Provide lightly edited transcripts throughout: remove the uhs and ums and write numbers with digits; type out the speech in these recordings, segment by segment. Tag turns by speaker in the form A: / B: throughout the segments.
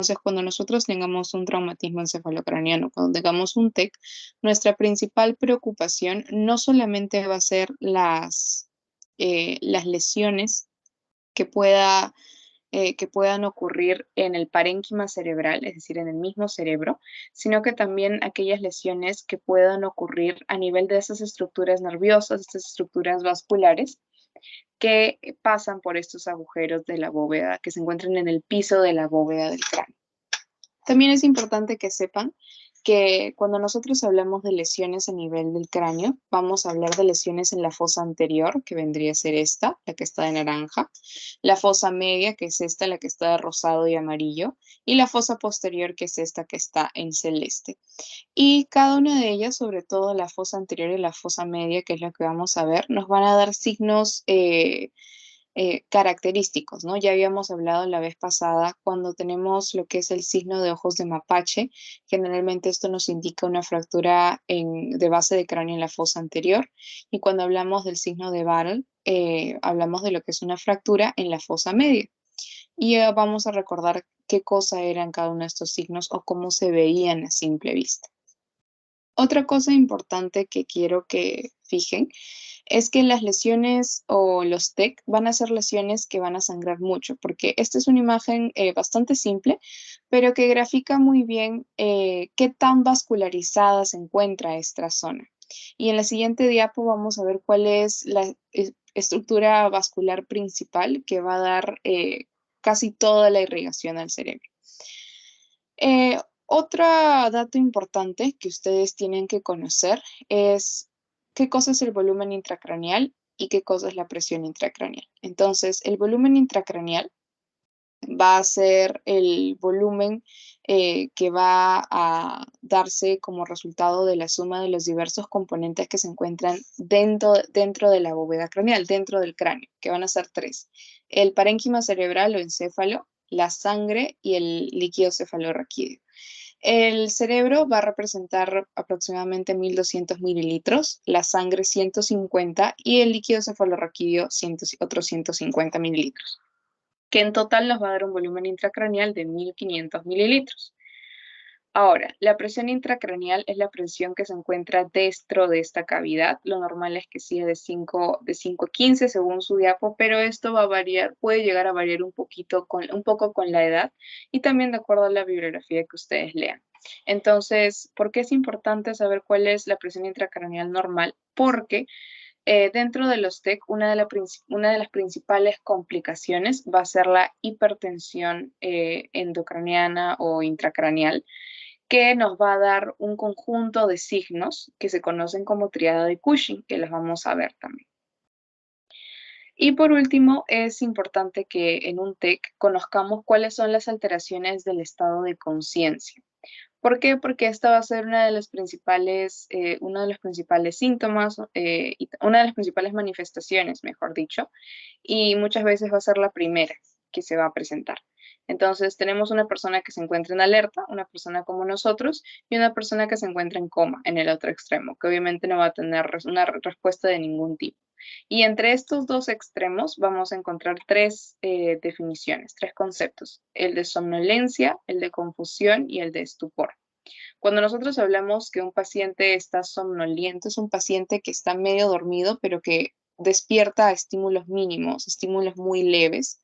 A: Entonces, cuando nosotros tengamos un traumatismo encefalocraniano, cuando tengamos un TEC, nuestra principal preocupación no solamente va a ser las lesiones que que puedan ocurrir en el parénquima cerebral, es decir, en el mismo cerebro, sino que también aquellas lesiones que puedan ocurrir a nivel de esas estructuras nerviosas, estas estructuras vasculares, que pasan por estos agujeros de la bóveda, que se encuentran en el piso de la bóveda del cráneo. También es importante que sepan que cuando nosotros hablamos de lesiones a nivel del cráneo, vamos a hablar de lesiones en la fosa anterior, que vendría a ser esta, la que está de naranja, la fosa media, que es esta, la que está de rosado y amarillo, y la fosa posterior, que es esta, que está en celeste. Y cada una de ellas, sobre todo la fosa anterior y la fosa media, que es la que vamos a ver, nos van a dar signos característicos, ¿no? Ya habíamos hablado la vez pasada cuando tenemos lo que es el signo de ojos de mapache. Generalmente esto nos indica una fractura de base de cráneo en la fosa anterior. Y cuando hablamos del signo de Barrel, hablamos de lo que es una fractura en la fosa media. Y vamos a recordar qué cosa eran cada uno de estos signos o cómo se veían a simple vista. Otra cosa importante que quiero que fijen es que las lesiones o los TEC van a ser lesiones que van a sangrar mucho, porque esta es una imagen bastante simple, pero que grafica muy bien qué tan vascularizada se encuentra esta zona. Y en la siguiente diapo vamos a ver cuál es la estructura vascular principal que va a dar casi toda la irrigación al cerebro. Otro dato importante que ustedes tienen que conocer es qué cosa es el volumen intracraneal y qué cosa es la presión intracraneal. Entonces, el volumen intracraneal va a ser el volumen que va a darse como resultado de la suma de los diversos componentes que se encuentran dentro de la bóveda craneal, dentro del cráneo, que van a ser tres: el parénquima cerebral o encéfalo, la sangre y el líquido cefalorraquídeo. El cerebro va a representar aproximadamente 1.200 mililitros, la sangre 150 y el líquido cefalorraquídeo otros 150 mililitros, que en total nos va a dar un volumen intracraneal de 1.500 mililitros. Ahora, la presión intracraneal es la presión que se encuentra dentro de esta cavidad. Lo normal es que sea de 5 a 15 según su diapo, pero esto va a variar, puede llegar a variar un poco con la edad y también de acuerdo a la bibliografía que ustedes lean. Entonces, ¿por qué es importante saber cuál es la presión intracraneal normal? Porque dentro de los TEC, una de las principales complicaciones va a ser la hipertensión endocraniana o intracraneal, que nos va a dar un conjunto de signos que se conocen como triada de Cushing, que las vamos a ver también. Y por último, es importante que en un TEC conozcamos cuáles son las alteraciones del estado de conciencia. ¿Por qué? Porque esta va a ser uno de los principales síntomas, y una de las principales manifestaciones, mejor dicho, y muchas veces va a ser la primera que se va a presentar. Entonces, tenemos una persona que se encuentra en alerta, una persona como nosotros, y una persona que se encuentra en coma en el otro extremo, que obviamente no va a tener una respuesta de ningún tipo. Y entre estos dos extremos vamos a encontrar tres definiciones, tres conceptos: el de somnolencia, el de confusión y el de estupor. Cuando nosotros hablamos que un paciente está somnoliento, es un paciente que está medio dormido, pero que despierta a estímulos mínimos, estímulos muy leves,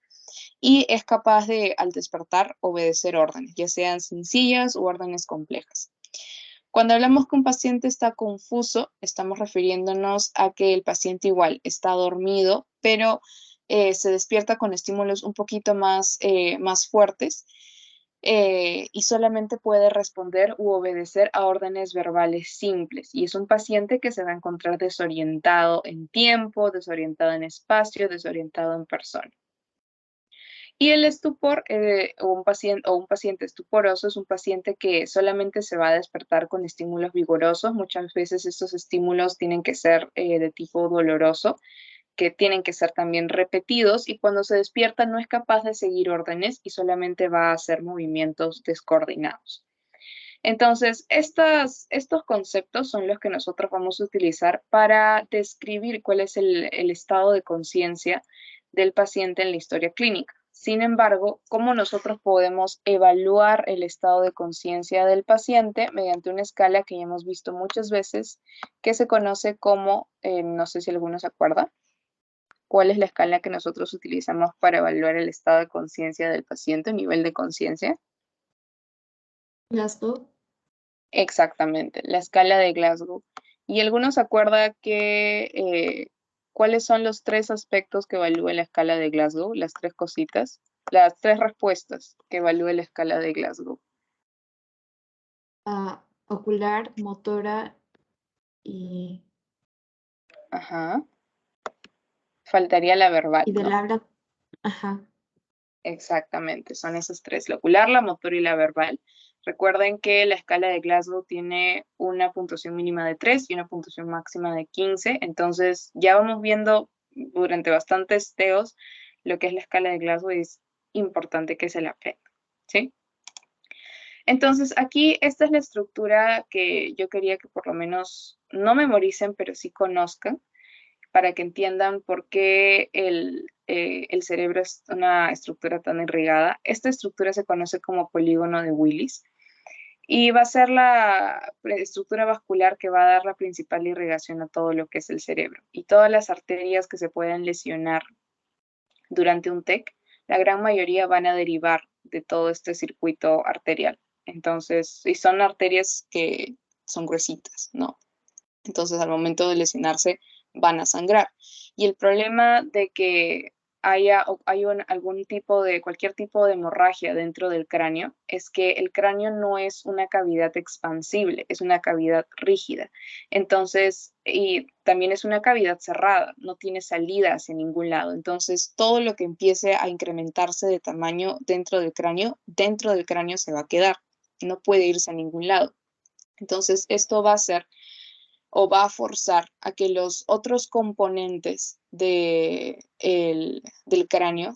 A: y es capaz de, al despertar, obedecer órdenes, ya sean sencillas u órdenes complejas. Cuando hablamos que un paciente está confuso, estamos refiriéndonos a que el paciente igual está dormido, pero se despierta con estímulos un poquito más fuertes, y solamente puede responder u obedecer a órdenes verbales simples. Y es un paciente que se va a encontrar desorientado en tiempo, desorientado en espacio, desorientado en persona. Y el estupor o un paciente estuporoso es un paciente que solamente se va a despertar con estímulos vigorosos. Muchas veces estos estímulos tienen que ser de tipo doloroso, que tienen que ser también repetidos, y cuando se despierta no es capaz de seguir órdenes y solamente va a hacer movimientos descoordinados. Entonces, estos conceptos son los que nosotros vamos a utilizar para describir cuál es el estado de conciencia del paciente en la historia clínica. Sin embargo, ¿cómo nosotros podemos evaluar el estado de conciencia del paciente? Mediante una escala que ya hemos visto muchas veces, que se conoce como, no sé si alguno se acuerda, ¿cuál es la escala que nosotros utilizamos para evaluar el estado de conciencia del paciente, nivel de conciencia?
B: Glasgow.
A: Exactamente, la escala de Glasgow. ¿Y alguno se acuerda cuáles son los 3 aspectos que evalúa la escala de Glasgow? Las 3 cositas, las 3 respuestas que evalúa la escala de Glasgow.
B: Ocular, motora y
A: Ajá. Faltaría la verbal,
B: del
A: ¿no?
B: habla. Ajá.
A: Exactamente, son esas 3, la ocular, la motora y la verbal. Recuerden que la escala de Glasgow tiene una puntuación mínima de 3 y una puntuación máxima de 15, entonces ya vamos viendo durante bastantes teos lo que es la escala de Glasgow y es importante que se la aprendan, ¿sí? Entonces aquí esta es la estructura que yo quería que por lo menos no memoricen, pero sí conozcan, para que entiendan por qué el cerebro es una estructura tan irrigada. Esta estructura se conoce como polígono de Willis y va a ser la estructura vascular que va a dar la principal irrigación a todo lo que es el cerebro. Y todas las arterias que se pueden lesionar durante un TEC, la gran mayoría van a derivar de todo este circuito arterial. Entonces, y son arterias que son gruesitas, ¿no? Entonces, al momento de lesionarse, van a sangrar. Y el problema de que haya cualquier tipo de hemorragia dentro del cráneo es que el cráneo no es una cavidad expansible, es una cavidad rígida. Entonces, y también es una cavidad cerrada, no tiene salida hacia ningún lado. Entonces, todo lo que empiece a incrementarse de tamaño dentro del cráneo se va a quedar, no puede irse a ningún lado. Entonces, esto va a hacer o va a forzar a que los otros componentes del cráneo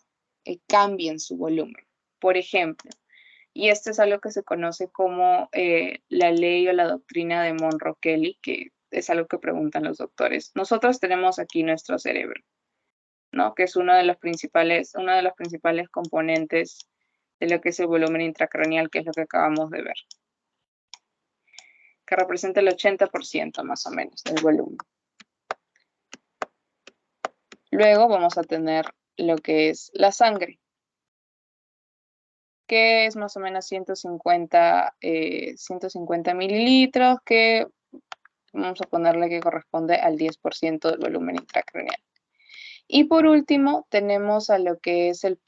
A: cambien su volumen. Por ejemplo, y esto es algo que se conoce como la ley o la doctrina de Monroe-Kelly, que es algo que preguntan los doctores. Nosotros tenemos aquí nuestro cerebro, ¿no? Que es una de los principales componentes de lo que es el volumen intracraneal, que es lo que acabamos de ver, que representa el 80% más o menos del volumen. Luego vamos a tener lo que es la sangre, que es más o menos 150 mililitros, que vamos a ponerle que corresponde al 10% del volumen intracraneal. Y por último, tenemos a lo que es el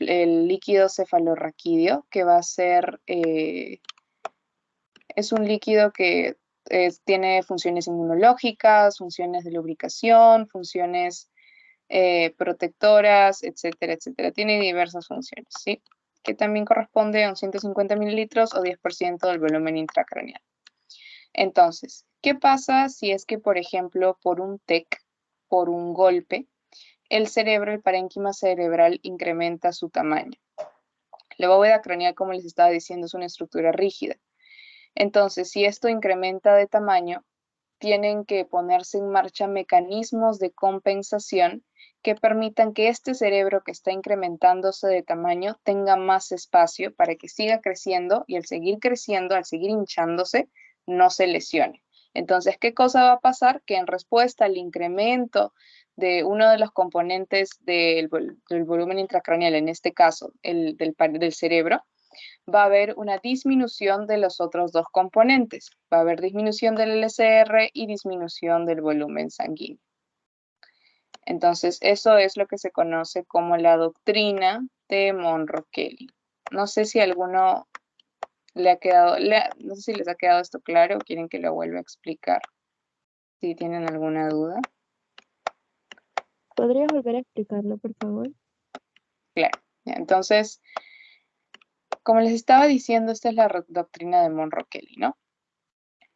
A: líquido cefalorraquídeo, que va a ser, es un líquido que tiene funciones inmunológicas, funciones de lubricación, funciones protectoras, etcétera, etcétera. Tiene diversas funciones, ¿sí? Que también corresponde a un 150 mililitros o 10% del volumen intracraneal. Entonces, ¿qué pasa si es que, por ejemplo, por un TEC, por un golpe, el cerebro, el parénquima cerebral, incrementa su tamaño? La bóveda craneal, como les estaba diciendo, es una estructura rígida. Entonces, si esto incrementa de tamaño, tienen que ponerse en marcha mecanismos de compensación que permitan que este cerebro que está incrementándose de tamaño tenga más espacio para que siga creciendo y al seguir creciendo, al seguir hinchándose, no se lesione. Entonces, ¿qué cosa va a pasar? Que en respuesta al incremento de uno de los componentes del volumen intracraneal, en este caso el del cerebro, va a haber una disminución de los otros dos componentes. Va a haber disminución del LCR y disminución del volumen sanguíneo. Entonces, eso es lo que se conoce como la doctrina de Monroe-Kelly. No sé si a alguno le ha quedado, no sé si les ha quedado esto claro o quieren que lo vuelva a explicar. Si tienen alguna duda.
C: ¿Podrías volver a explicarlo, por favor?
A: Claro. Entonces, como les estaba diciendo, esta es la doctrina de Monroe-Kelly, ¿no?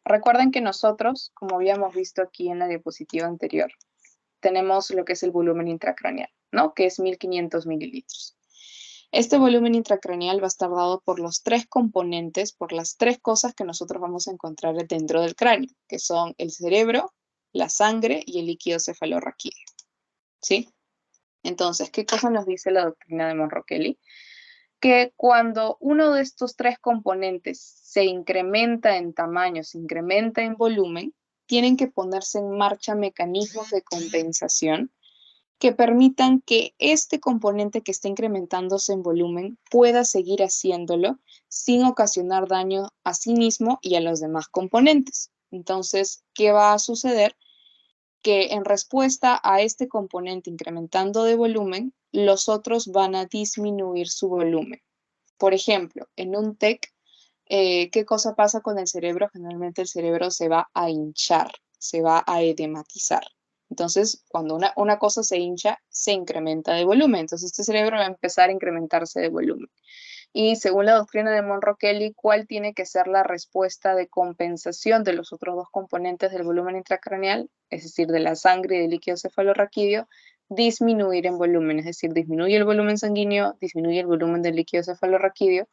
A: Recuerden que nosotros, como habíamos visto aquí en la diapositiva anterior, tenemos lo que es el volumen intracraneal, ¿no? Que es 1500 mililitros. Este volumen intracraneal va a estar dado por los 3 componentes, por las 3 cosas que nosotros vamos a encontrar dentro del cráneo, que son el cerebro, la sangre y el líquido cefalorraquídeo, ¿sí? Entonces, ¿qué cosa nos dice la doctrina de Monroe-Kelly? Que cuando uno de estos tres componentes se incrementa en tamaño, se incrementa en volumen, tienen que ponerse en marcha mecanismos de compensación que permitan que este componente que está incrementándose en volumen pueda seguir haciéndolo sin ocasionar daño a sí mismo y a los demás componentes. Entonces, ¿qué va a suceder? Que en respuesta a este componente incrementando de volumen, los otros van a disminuir su volumen. Por ejemplo, en un TEC, ¿qué cosa pasa con el cerebro? Generalmente el cerebro se va a hinchar, se va a edematizar. Entonces, cuando una cosa se hincha, se incrementa de volumen. Entonces, este cerebro va a empezar a incrementarse de volumen. Y según la doctrina de Monroe-Kelly, ¿cuál tiene que ser la respuesta de compensación de los otros dos componentes del volumen intracraneal? Es decir, de la sangre y del líquido cefalorraquídeo, disminuir en volumen, es decir, disminuye el volumen sanguíneo, disminuye el volumen del líquido cefalorraquídeo,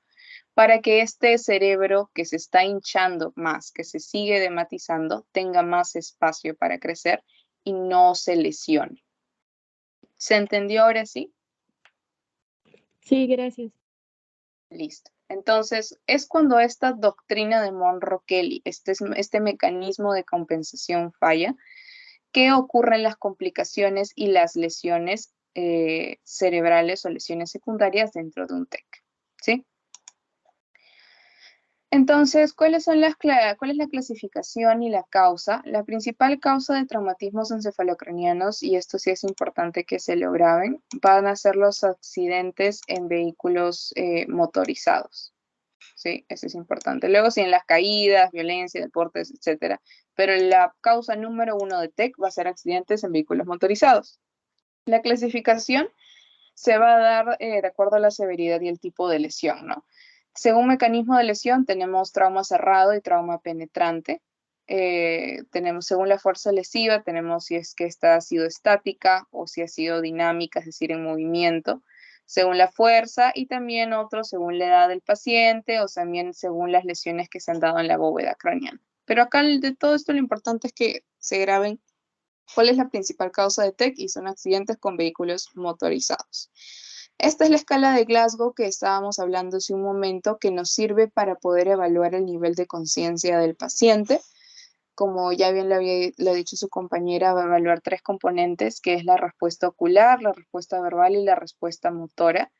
A: para que este cerebro que se está hinchando más, que se sigue edematizando, tenga más espacio para crecer y no se lesione. ¿Se entendió ahora sí?
C: Sí, gracias.
A: Listo. Entonces, es cuando esta doctrina de Monroe-Kelly, este mecanismo de compensación falla, que ocurren las complicaciones y las lesiones cerebrales o lesiones secundarias dentro de un TEC. ¿Sí? Entonces, cuál es la clasificación y la causa? La principal causa de traumatismos encefalocranianos, y esto sí es importante que se lo graben, van a ser los accidentes en vehículos motorizados. Sí, eso es importante. Luego, sí, en las caídas, violencia, deportes, etcétera. Pero la causa número 1 de TEC va a ser accidentes en vehículos motorizados. La clasificación se va a dar de acuerdo a la severidad y el tipo de lesión, ¿no? Según mecanismo de lesión, tenemos trauma cerrado y trauma penetrante. Tenemos, según la fuerza lesiva, tenemos si es que esta ha sido estática o si ha sido dinámica, es decir, en movimiento, según la fuerza, y también otro según la edad del paciente o también según las lesiones que se han dado en la bóveda craneana. Pero acá de todo esto lo importante es que se graben cuál es la principal causa de TEC y son accidentes con vehículos motorizados. Esta es la escala de Glasgow que estábamos hablando hace un momento, que nos sirve para poder evaluar el nivel de conciencia del paciente. Como ya bien lo ha dicho su compañera, va a evaluar 3 componentes, que es la respuesta ocular, la respuesta verbal y la respuesta motora.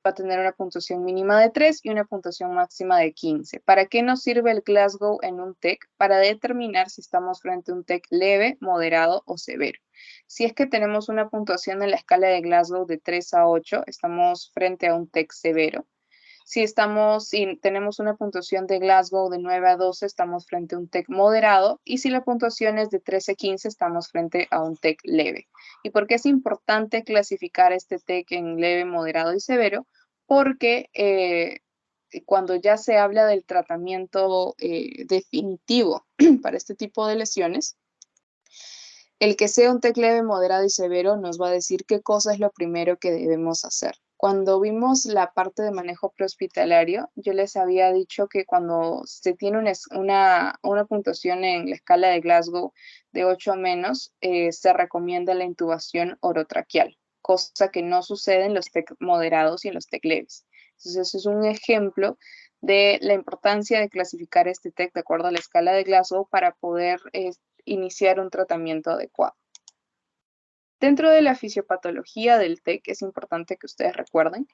A: Va a tener una puntuación mínima de 3 y una puntuación máxima de 15. ¿Para qué nos sirve el Glasgow en un TEC? Para determinar si estamos frente a un TEC leve, moderado o severo. Si es que tenemos una puntuación en la escala de Glasgow de 3 a 8, estamos frente a un TEC severo. Si tenemos una puntuación de Glasgow de 9 a 12, estamos frente a un TEC moderado. Y si la puntuación es de 13 a 15, estamos frente a un TEC leve. ¿Y por qué es importante clasificar este TEC en leve, moderado y severo? Porque cuando ya se habla del tratamiento definitivo para este tipo de lesiones, el que sea un TEC leve, moderado y severo nos va a decir qué cosa es lo primero que debemos hacer. Cuando vimos la parte de manejo prehospitalario, yo les había dicho que cuando se tiene una puntuación en la escala de Glasgow de 8 o menos, se recomienda la intubación orotraqueal, cosa que no sucede en los TEC moderados y en los TEC leves. Entonces, eso es un ejemplo de la importancia de clasificar este TEC de acuerdo a la escala de Glasgow para poder iniciar un tratamiento adecuado. Dentro de la fisiopatología del TEC es importante que ustedes recuerden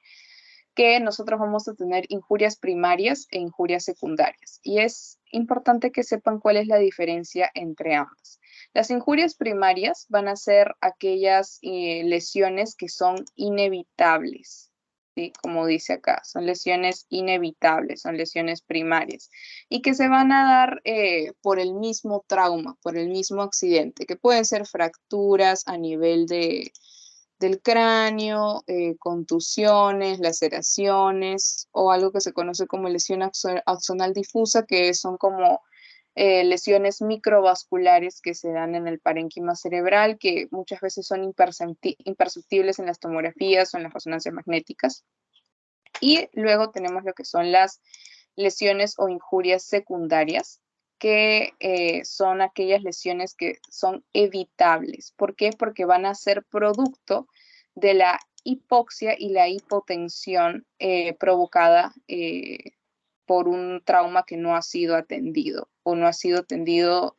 A: que nosotros vamos a tener injurias primarias e injurias secundarias. Y es importante que sepan cuál es la diferencia entre ambas. Las injurias primarias van a ser aquellas lesiones que son inevitables. ¿Sí? Como dice acá, son lesiones inevitables, son lesiones primarias y que se van a dar por el mismo trauma, por el mismo accidente, que pueden ser fracturas a nivel del cráneo, contusiones, laceraciones o algo que se conoce como lesión axonal difusa, que son como lesiones microvasculares que se dan en el parénquima cerebral, que muchas veces son imperceptibles en las tomografías o en las resonancias magnéticas. Y luego tenemos lo que son las lesiones o injurias secundarias, que son aquellas lesiones que son evitables. ¿Por qué? Porque van a ser producto de la hipoxia y la hipotensión provocada por un trauma que no ha sido atendido o no ha sido atendido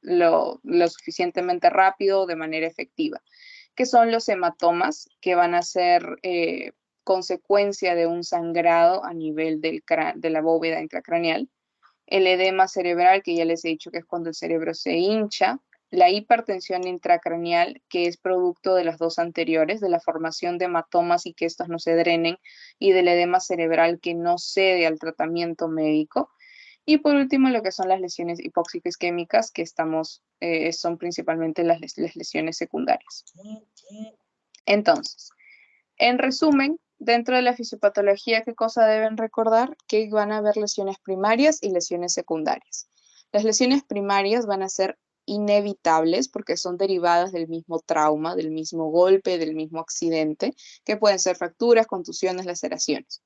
A: lo suficientemente rápido o de manera efectiva, que son los hematomas, que van a ser consecuencia de un sangrado a nivel de la bóveda intracraneal, el edema cerebral, que ya les he dicho que es cuando el cerebro se hincha, la hipertensión intracraneal, que es producto de las dos anteriores, de la formación de hematomas y que estos no se drenen, y del edema cerebral que no cede al tratamiento médico. Y por último, lo que son las lesiones hipóxico-isquémicas, que son principalmente las lesiones secundarias. Entonces, en resumen, dentro de la fisiopatología, ¿qué cosa deben recordar? Que van a haber lesiones primarias y lesiones secundarias. Las lesiones primarias van a ser inevitables porque son derivadas del mismo trauma, del mismo golpe, del mismo accidente, que pueden ser fracturas, contusiones, laceraciones.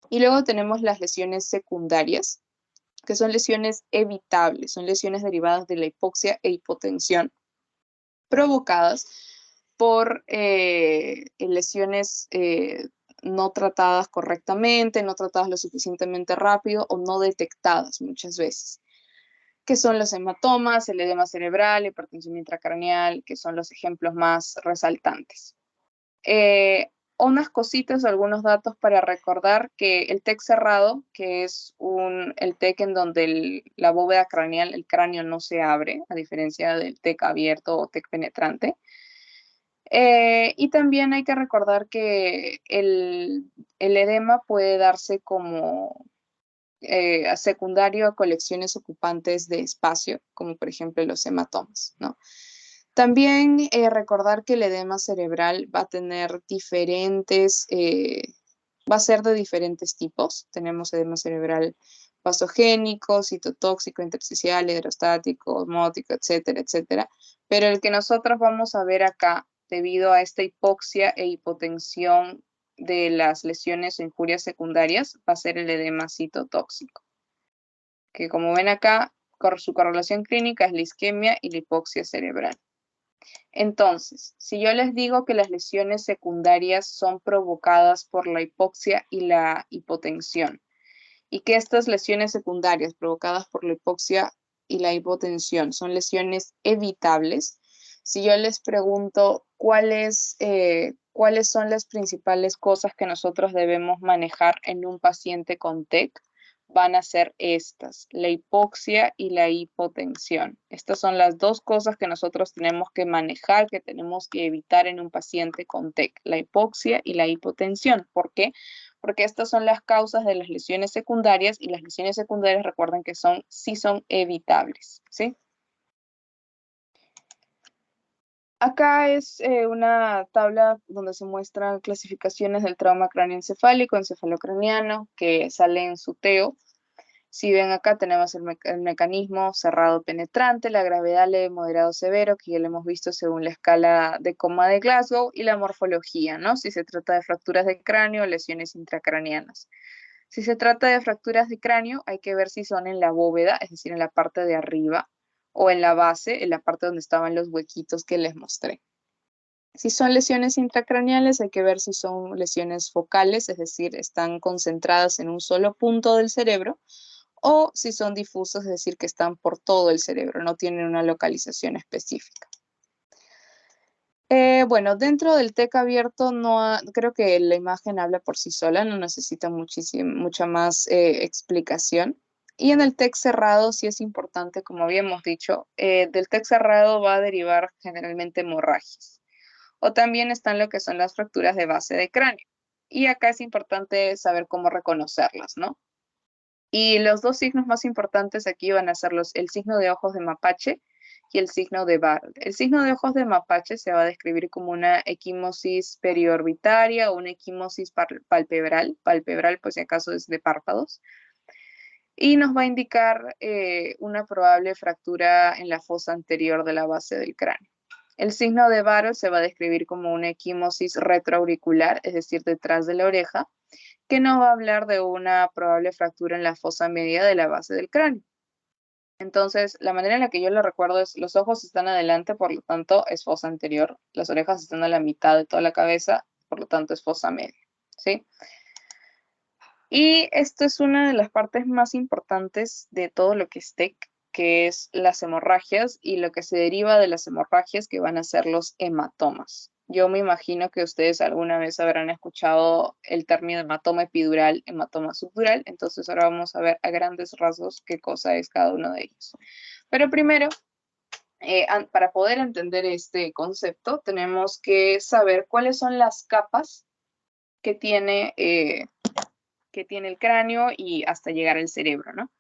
A: Y luego tenemos las lesiones secundarias, que son lesiones evitables, son lesiones derivadas de la hipoxia e hipotensión provocadas por lesiones no tratadas correctamente, no tratadas lo suficientemente rápido o no detectadas muchas veces, que son los hematomas, el edema cerebral, hipertensión intracraneal, que son los ejemplos más resaltantes. Unas cositas, algunos datos para recordar que el TEC cerrado, que es el TEC en donde la bóveda craneal, el cráneo no se abre, a diferencia del TEC abierto o TEC penetrante. Y también hay que recordar que el edema puede darse como secundario a colecciones ocupantes de espacio, como por ejemplo los hematomas, ¿no? También recordar que el edema cerebral va a tener va a ser de diferentes tipos. Tenemos edema cerebral vasogénico, citotóxico, intersticial, hidrostático, osmótico, etcétera, etcétera. Pero el que nosotros vamos a ver acá, debido a esta hipoxia e hipotensión de las lesiones o injurias secundarias, va a ser el edema citotóxico, que como ven acá, su correlación clínica es la isquemia y la hipoxia cerebral. Entonces, si yo les digo que las lesiones secundarias son provocadas por la hipoxia y la hipotensión, y que estas lesiones secundarias provocadas por la hipoxia y la hipotensión son lesiones evitables, si yo les pregunto cuáles son las principales cosas que nosotros debemos manejar en un paciente con TEC, van a ser estas, la hipoxia y la hipotensión. Estas son las dos cosas que nosotros tenemos que manejar, que tenemos que evitar en un paciente con TEC, la hipoxia y la hipotensión. ¿Por qué? Porque estas son las causas de las lesiones secundarias y las lesiones secundarias, recuerden que sí son evitables, ¿sí? Acá es una tabla donde se muestran clasificaciones del trauma cráneoencefálico, encefalocraniano, que sale en su TEO. Si ven acá tenemos el mecanismo cerrado penetrante, la gravedad leve, moderado, severo, que ya lo hemos visto según la escala de coma de Glasgow, y la morfología, ¿no? Si se trata de fracturas de cráneo o lesiones intracraneanas. Si se trata de fracturas de cráneo, hay que ver si son en la bóveda, es decir, en la parte de arriba, o en la base, en la parte donde estaban los huequitos que les mostré. Si son lesiones intracraneales, hay que ver si son lesiones focales, es decir, están concentradas en un solo punto del cerebro, o si son difusos, es decir, que están por todo el cerebro, no tienen una localización específica. Bueno, dentro del TEC abierto creo que la imagen habla por sí sola, no necesita mucha más explicación. Y en el TEC cerrado sí es importante, como habíamos dicho, del TEC cerrado va a derivar generalmente hemorragias. O también están lo que son las fracturas de base de cráneo. Y acá es importante saber cómo reconocerlas, ¿no? Y los dos signos más importantes aquí van a ser el signo de ojos de mapache y el signo de Barrett. El signo de ojos de mapache se va a describir como una equimosis periorbitaria o una equimosis palpebral. Palpebral, pues si acaso es de párpados. Y nos va a indicar una probable fractura en la fosa anterior de la base del cráneo. El signo de Barrett se va a describir como una equimosis retroauricular, es decir, detrás de la oreja, que nos va a hablar de una probable fractura en la fosa media de la base del cráneo. Entonces, la manera en la que yo lo recuerdo es, los ojos están adelante, por lo tanto, es fosa anterior. Las orejas están a la mitad de toda la cabeza, por lo tanto, es fosa media, ¿sí? Y esto es una de las partes más importantes de todo lo que es TEC, que es las hemorragias y lo que se deriva de las hemorragias, que van a ser los hematomas. Yo me imagino que ustedes alguna vez habrán escuchado el término hematoma epidural, hematoma subdural, entonces ahora vamos a ver a grandes rasgos qué cosa es cada uno de ellos. Pero primero, para poder entender este concepto, tenemos que saber cuáles son las capas que tiene el cráneo y hasta llegar al cerebro, ¿no?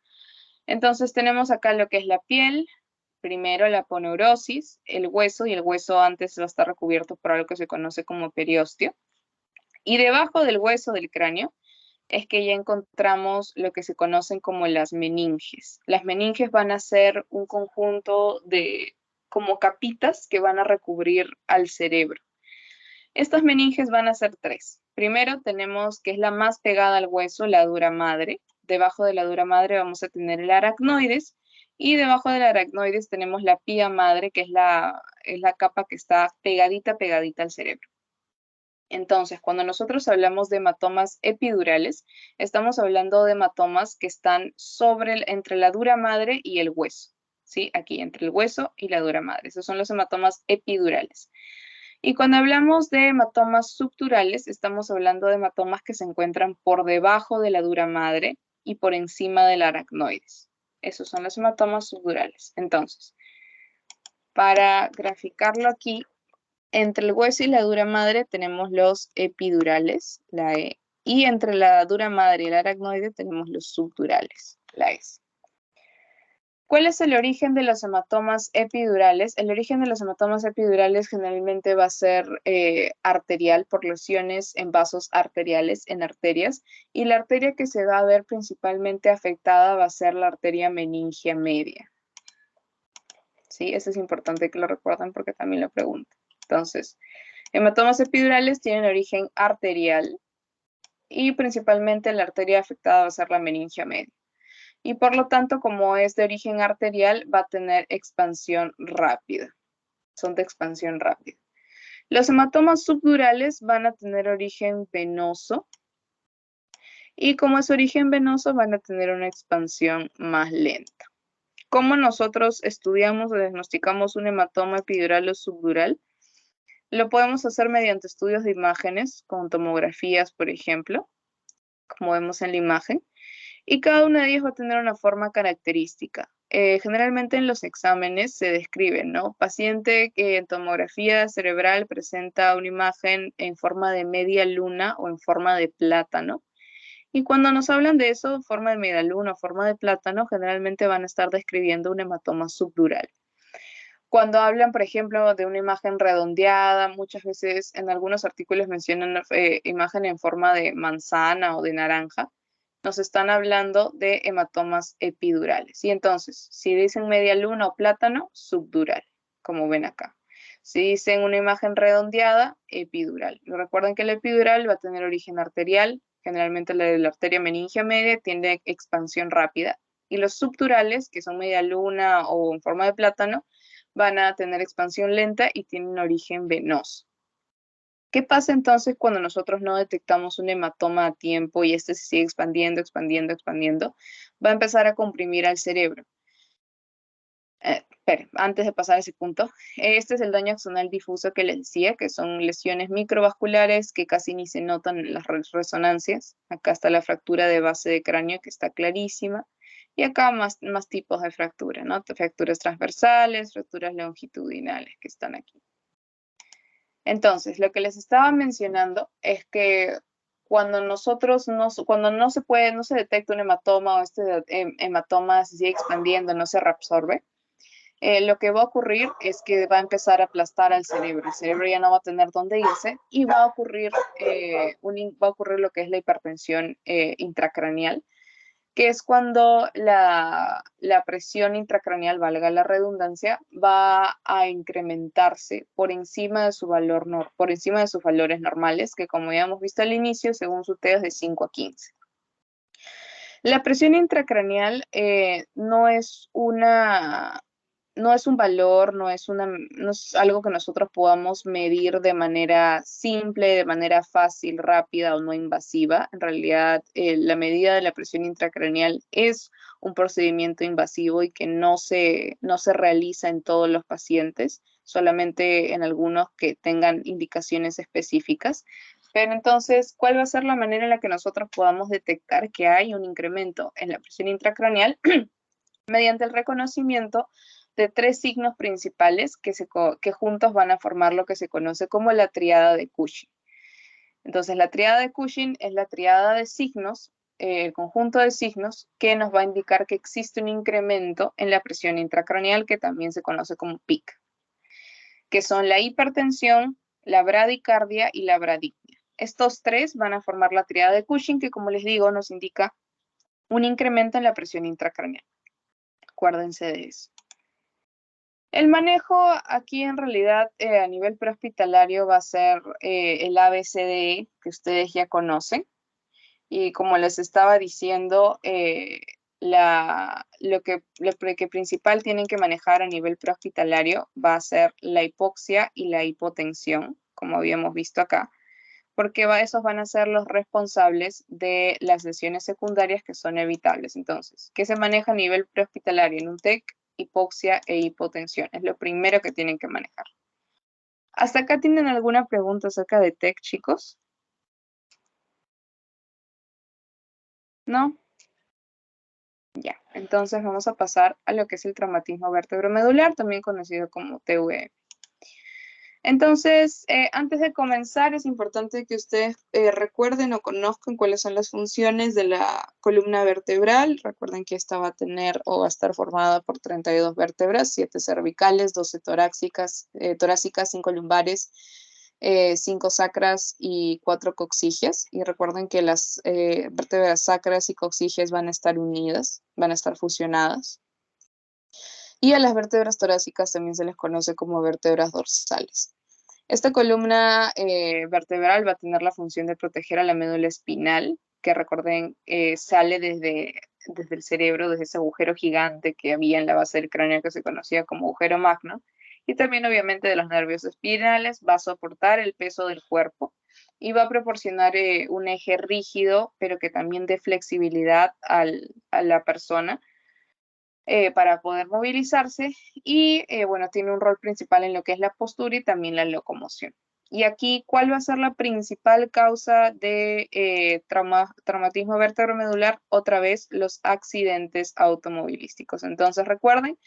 A: Entonces tenemos acá lo que es la piel, primero la aponeurosis, el hueso, y el hueso antes va a estar recubierto por algo que se conoce como periósteo. Y debajo del hueso del cráneo es que ya encontramos lo que se conocen como las meninges. Las meninges van a ser un conjunto de como capitas que van a recubrir al cerebro. Estas meninges van a ser 3. Primero tenemos que es la más pegada al hueso, la dura madre. Debajo de la dura madre vamos a tener el aracnoides, y debajo del aracnoides tenemos la pía madre, que es la capa que está pegadita al cerebro. Entonces, cuando nosotros hablamos de hematomas epidurales, estamos hablando de hematomas que están entre la dura madre y el hueso, ¿sí? Aquí, entre el hueso y la dura madre. Esos son los hematomas epidurales. Y cuando hablamos de hematomas subdurales, estamos hablando de hematomas que se encuentran por debajo de la dura madre y por encima del aracnoides. Esos son los hematomas subdurales. Entonces, para graficarlo aquí, entre el hueso y la dura madre tenemos los epidurales, la E, y entre la dura madre y el aracnoide tenemos los subdurales, la S. ¿Cuál es el origen de los hematomas epidurales? El origen de los hematomas epidurales generalmente va a ser arterial, por lesiones en vasos arteriales, en arterias, y la arteria que se va a ver principalmente afectada va a ser la arteria meningia media. ¿Sí? Eso es importante que lo recuerden porque también lo preguntan. Entonces, hematomas epidurales tienen origen arterial y principalmente la arteria afectada va a ser la meningia media. Y por lo tanto, como es de origen arterial, va a tener expansión rápida. Son de expansión rápida. Los hematomas subdurales van a tener origen venoso. Y como es origen venoso, van a tener una expansión más lenta. ¿Cómo nosotros estudiamos o diagnosticamos un hematoma epidural o subdural? Lo podemos hacer mediante estudios de imágenes, con tomografías, por ejemplo, como vemos en la imagen. Y cada una de ellas va a tener una forma característica. Generalmente en los exámenes se describen, ¿no? Paciente que en tomografía cerebral presenta una imagen en forma de media luna o en forma de plátano. Y cuando nos hablan de eso, forma de media luna o forma de plátano, generalmente van a estar describiendo un hematoma subdural. Cuando hablan, por ejemplo, de una imagen redondeada, muchas veces en algunos artículos mencionan imagen en forma de manzana o de naranja, nos están hablando de hematomas epidurales. Y entonces, si dicen media luna o plátano, subdural, como ven acá. Si dicen una imagen redondeada, epidural. Recuerden que el epidural va a tener origen arterial, generalmente la de la arteria meningia media tiene expansión rápida. Y los subdurales, que son media luna o en forma de plátano, van a tener expansión lenta y tienen origen venoso. ¿Qué pasa entonces cuando nosotros no detectamos un hematoma a tiempo y este se sigue expandiendo? Va a empezar a comprimir al cerebro. Antes de pasar a ese punto, este es el daño axonal difuso que les decía, que son lesiones microvasculares que casi ni se notan en las resonancias. Acá está la fractura de base de cráneo que está clarísima. Y acá más tipos de fractura, ¿no? Fracturas transversales, fracturas longitudinales que están aquí. Entonces, lo que les estaba mencionando es que cuando no se detecta un hematoma o este hematoma se sigue expandiendo, no se reabsorbe, lo que va a ocurrir es que va a empezar a aplastar al cerebro. El cerebro ya no va a tener dónde irse y va a ocurrir lo que es la hipertensión intracraneal, que es cuando la presión intracraneal, valga la redundancia, va a incrementarse por encima de sus valores normales, que como ya hemos visto al inicio, según su TEO es de 5 a 15. La presión intracraneal no es un valor, no es algo que nosotros podamos medir de manera simple, de manera fácil, rápida o no invasiva. En realidad, la medida de la presión intracraneal es un procedimiento invasivo y que no se realiza en todos los pacientes, solamente en algunos que tengan indicaciones específicas. Pero entonces, ¿cuál va a ser la manera en la que nosotros podamos detectar que hay un incremento en la presión intracraneal? Mediante el reconocimiento de 3 signos principales que juntos van a formar lo que se conoce como la tríada de Cushing. Entonces, la tríada de Cushing es la tríada de signos, el conjunto de signos que nos va a indicar que existe un incremento en la presión intracraneal, que también se conoce como PIC, que son la hipertensión, la bradicardia y la bradicnia. Estos 3 van a formar la tríada de Cushing, que como les digo, nos indica un incremento en la presión intracraneal. Acuérdense de eso. El manejo aquí en realidad a nivel prehospitalario va a ser el ABCDE que ustedes ya conocen. Y como les estaba diciendo, lo que principal tienen que manejar a nivel prehospitalario va a ser la hipoxia y la hipotensión, como habíamos visto acá, porque esos van a ser los responsables de las lesiones secundarias que son evitables. Entonces, ¿qué se maneja a nivel prehospitalario en un TEC? Hipoxia e hipotensión. Es lo primero que tienen que manejar. ¿Hasta acá tienen alguna pregunta acerca de TEC, chicos? ¿No? Ya, entonces vamos a pasar a lo que es el traumatismo vértebromedular, también conocido como TVM. Entonces, antes de comenzar, es importante que ustedes recuerden o conozcan cuáles son las funciones de la columna vertebral. Recuerden que esta va a tener o va a estar formada por 32 vértebras, 7 cervicales, 12 torácicas, 5 lumbares, 5 sacras y 4 coxígeas. Y recuerden que las vértebras sacras y coxígeas van a estar unidas, van a estar fusionadas. Y a las vértebras torácicas también se les conoce como vértebras dorsales. Esta columna vertebral va a tener la función de proteger a la médula espinal, que recuerden sale desde el cerebro, desde ese agujero gigante que había en la base del cráneo que se conocía como agujero magno, y también obviamente de los nervios espinales. Va a soportar el peso del cuerpo y va a proporcionar un eje rígido, pero que también dé flexibilidad a la persona, para poder movilizarse y, bueno, tiene un rol principal en lo que es la postura y también la locomoción. Y aquí, ¿cuál va a ser la principal causa de traumatismo vértebromedular? Otra vez, los accidentes automovilísticos. Entonces, recuerden,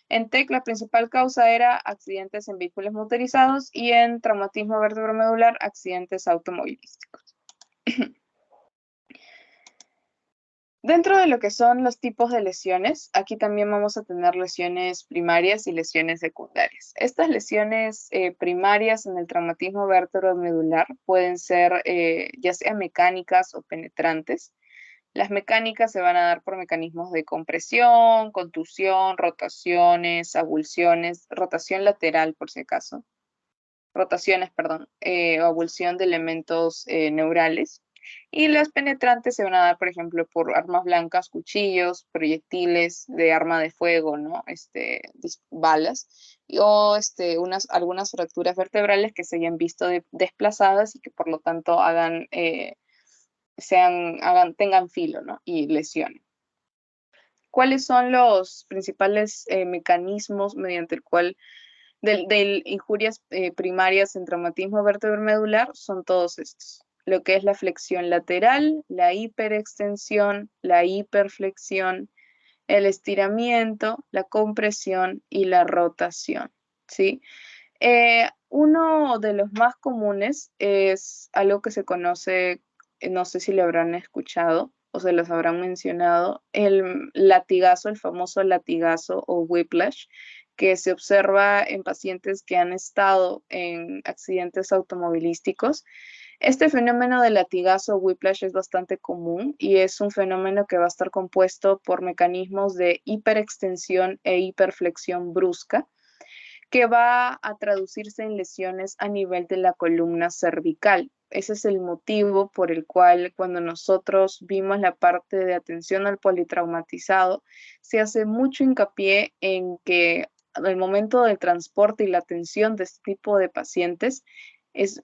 A: en TEC la principal causa era accidentes en vehículos motorizados y en traumatismo vértebromedular, accidentes automovilísticos. Dentro de lo que son los tipos de lesiones, aquí también vamos a tener lesiones primarias y lesiones secundarias. Estas lesiones primarias en el traumatismo vértebromedular pueden ser ya sea mecánicas o penetrantes. Las mecánicas se van a dar por mecanismos de compresión, contusión, rotaciones, avulsiones, rotación lateral por si acaso, rotaciones, perdón, o avulsión de elementos neurales. Y las penetrantes se van a dar, por ejemplo, por armas blancas, cuchillos, proyectiles de arma de fuego, ¿no? Balas, o algunas fracturas vertebrales que se hayan visto desplazadas y que por lo tanto tengan filo, ¿no? Y lesiones. ¿Cuáles son los principales mecanismos mediante el cual de injurias primarias en traumatismo vértebromedular? Son todos estos. Lo que es la flexión lateral, la hiperextensión, la hiperflexión, el estiramiento, la compresión y la rotación, ¿sí? Uno de los más comunes es algo que se conoce, no sé si lo habrán escuchado o se los habrán mencionado, el latigazo, el famoso latigazo o whiplash, que se observa en pacientes que han estado en accidentes automovilísticos. Este fenómeno de latigazo o whiplash es bastante común y es un fenómeno que va a estar compuesto por mecanismos de hiperextensión e hiperflexión brusca, que va a traducirse en lesiones a nivel de la columna cervical. ese es el motivo por el cual cuando nosotros vimos la parte de atención al politraumatizado, se hace mucho hincapié en que al momento del transporte y la atención de este tipo de pacientes es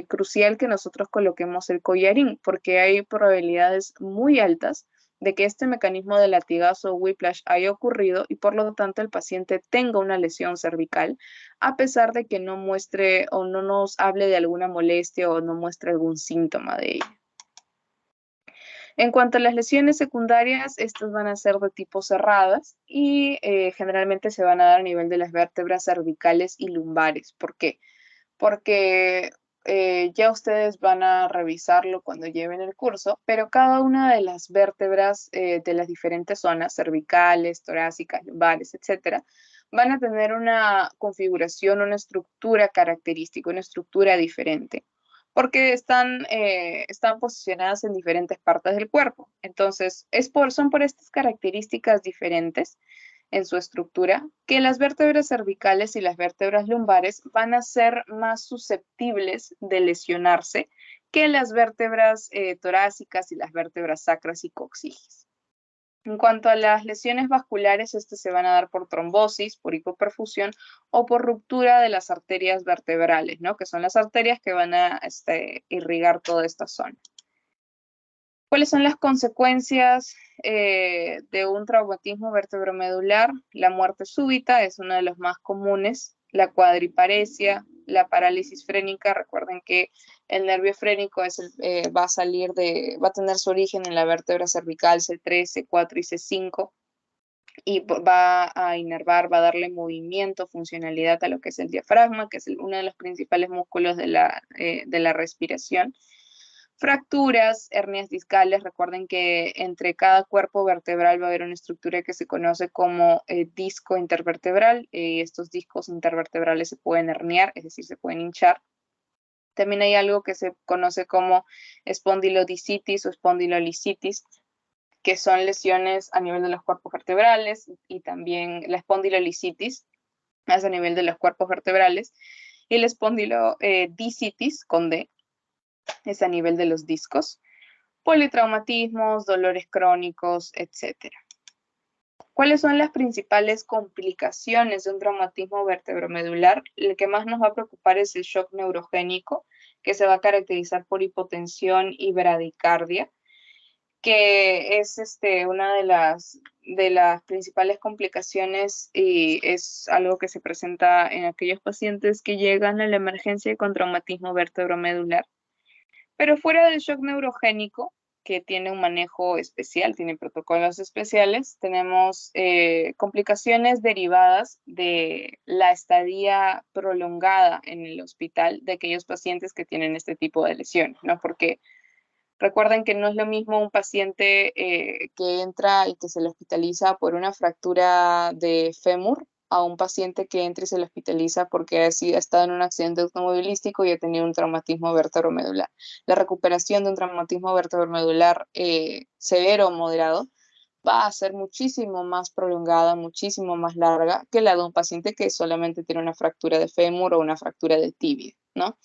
A: crucial que nosotros coloquemos el collarín, porque hay probabilidades muy altas de que este mecanismo de latigazo o whiplash haya ocurrido y por lo tanto el paciente tenga una lesión cervical, a pesar de que no muestre o no nos hable de alguna molestia o no muestre algún síntoma de ello. En cuanto a las lesiones secundarias, estas van a ser de tipo cerradas y generalmente se van a dar a nivel de las vértebras cervicales y lumbares. ¿Por qué? Porque ya ustedes van a revisarlo cuando lleven el curso, pero cada una de las vértebras de las diferentes zonas, cervicales, torácicas, lumbares, etcétera, van a tener una configuración, una estructura característica, una estructura diferente, porque están posicionadas en diferentes partes del cuerpo. Entonces, son por estas características diferentes en su estructura, que las vértebras cervicales y las vértebras lumbares van a ser más susceptibles de lesionarse que las vértebras torácicas y las vértebras sacras y coxígeas. En cuanto a las lesiones vasculares, estas se van a dar por trombosis, por hipoperfusión o por ruptura de las arterias vertebrales, ¿no? Que son las arterias que van a irrigar toda esta zona. ¿Cuáles son las consecuencias de un traumatismo vertebromedular? La muerte súbita es uno de los más comunes, la cuadriparesia, la parálisis frénica. Recuerden que el nervio frénico va a tener su origen en la vértebra cervical C3, C4 y C5 y va a inervar, va a darle movimiento, funcionalidad a lo que es el diafragma, que es uno de los principales músculos de la respiración. Fracturas, hernias discales, recuerden que entre cada cuerpo vertebral va a haber una estructura que se conoce como disco intervertebral, y estos discos intervertebrales se pueden herniar, es decir, se pueden hinchar. También hay algo que se conoce como espondilodicitis o espondilolisitis, que son lesiones a nivel de los cuerpos vertebrales, y también la espondilolisitis es a nivel de los cuerpos vertebrales, y la espondilodicitis con D es a nivel de los discos, politraumatismos, dolores crónicos, etc. ¿Cuáles son las principales complicaciones de un traumatismo vertebromedular? El que más nos va a preocupar es el shock neurogénico, que se va a caracterizar por hipotensión y bradicardia, que es una de las principales complicaciones y es algo que se presenta en aquellos pacientes que llegan a la emergencia con traumatismo vertebromedular. Pero fuera del shock neurogénico, que tiene un manejo especial, tiene protocolos especiales, tenemos complicaciones derivadas de la estadía prolongada en el hospital de aquellos pacientes que tienen este tipo de lesiones, ¿no? Porque recuerden que no es lo mismo un paciente que entra y que se le hospitaliza por una fractura de fémur a un paciente que entra y se le hospitaliza porque ha estado en un accidente automovilístico y ha tenido un traumatismo vertebromedular. La recuperación de un traumatismo vertebromedular severo o moderado va a ser muchísimo más prolongada, muchísimo más larga que la de un paciente que solamente tiene una fractura de fémur o una fractura de tibia, ¿no?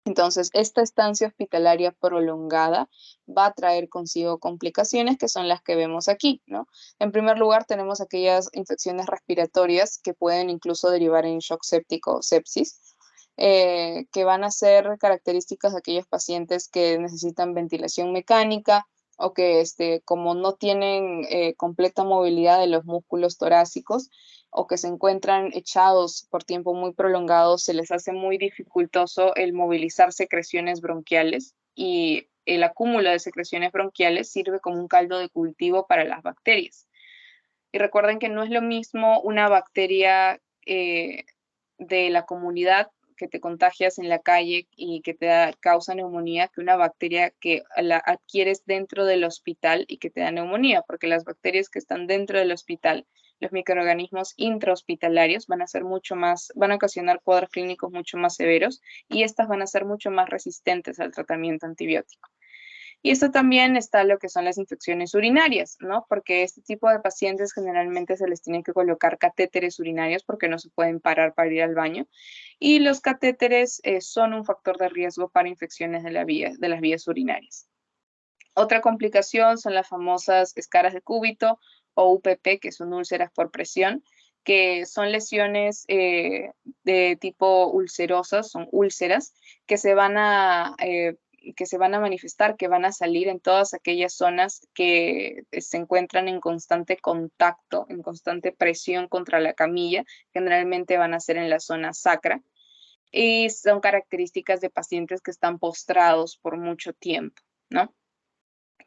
A: Entonces, esta estancia hospitalaria prolongada va a traer consigo complicaciones que son las que vemos aquí, ¿no? En primer lugar, tenemos aquellas infecciones respiratorias que pueden incluso derivar en shock séptico o sepsis, que van a ser características de aquellos pacientes que necesitan ventilación mecánica o que como no tienen completa movilidad de los músculos torácicos, o que se encuentran echados por tiempo muy prolongado, se les hace muy dificultoso el movilizar secreciones bronquiales y el acúmulo de secreciones bronquiales sirve como un caldo de cultivo para las bacterias. Y recuerden que no es lo mismo una bacteria de la comunidad que te contagias en la calle y que causa neumonía que una bacteria que la adquieres dentro del hospital y que te da neumonía, porque las bacterias que están dentro del hospital, los microorganismos intrahospitalarios van a ocasionar cuadros clínicos mucho más severos y estas van a ser mucho más resistentes al tratamiento antibiótico. Y esto también está lo que son las infecciones urinarias, ¿no? Porque este tipo de pacientes generalmente se les tienen que colocar catéteres urinarios porque no se pueden parar para ir al baño. Y los catéteres son un factor de riesgo para infecciones de las vías urinarias. Otra complicación son las famosas escaras de cúbito o UPP, que son úlceras por presión, que son lesiones de tipo ulcerosas, son úlceras, que se van a manifestar, que van a salir en todas aquellas zonas que se encuentran en constante contacto, en constante presión contra la camilla, generalmente van a ser en la zona sacra, y son características de pacientes que están postrados por mucho tiempo, ¿no?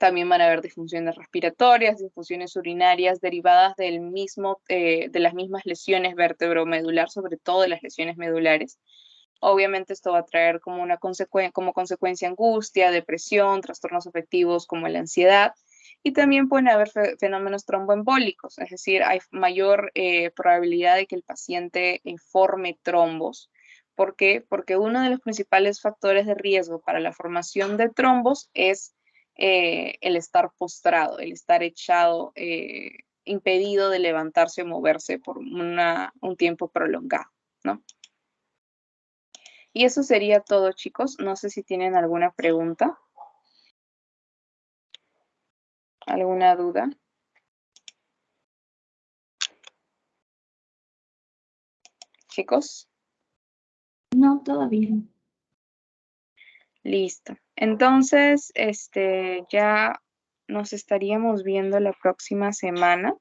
A: También van a haber disfunciones respiratorias, disfunciones urinarias derivadas de las mismas lesiones vértebro-medular, sobre todo de las lesiones medulares. Obviamente esto va a traer como consecuencia angustia, depresión, trastornos afectivos como la ansiedad, y también pueden haber fenómenos tromboembólicos, es decir, hay mayor probabilidad de que el paciente forme trombos. ¿Por qué? Porque uno de los principales factores de riesgo para la formación de trombos es el estar postrado, el estar echado, impedido de levantarse o moverse por un tiempo prolongado, ¿no? Y eso sería todo, chicos. No sé si tienen alguna pregunta. ¿Alguna duda? Chicos.
B: No, todo bien.
A: Listo. Entonces, ya nos estaríamos viendo la próxima semana.